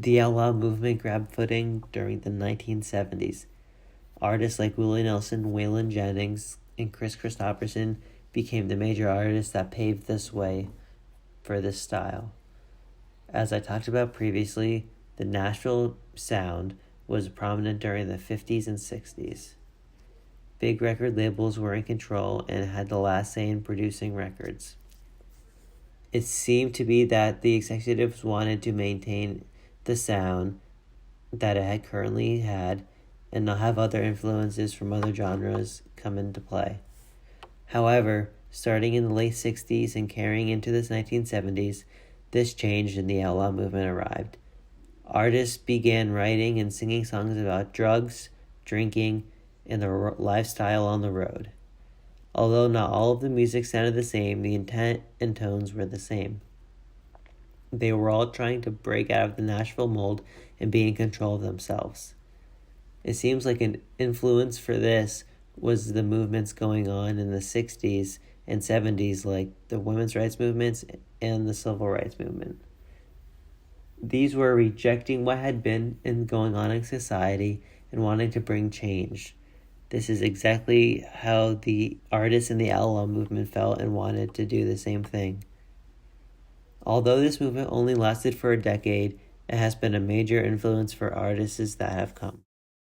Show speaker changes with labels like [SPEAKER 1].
[SPEAKER 1] The outlaw movement grabbed footing during the 1970s. Artists like Willie Nelson, Waylon Jennings, and Chris Christopherson became the major artists that paved this way for this style. As I talked about previously, the Nashville sound was prominent during the 50s and 60s. Big record labels were in control and had the last say in producing records. It seemed to be that the executives wanted to maintain the sound that it had currently had and not have other influences from other genres come into play. However, starting in the late 60s and carrying into the 1970s, this changed and the outlaw movement arrived. Artists began writing and singing songs about drugs, drinking, and their lifestyle on the road. Although not all of the music sounded the same, the intent and tones were the same. They were all trying to break out of the Nashville mold and be in control of themselves. It seems like an influence for this was the movements going on in the 60s and 70s, like the women's rights movements and the civil rights movement. These were rejecting what had been and going on in society and wanting to bring change. This is exactly how the artists in the outlaw movement felt and wanted to do the same thing. Although this movement only lasted for a decade, it has been a major influence for artists that have come.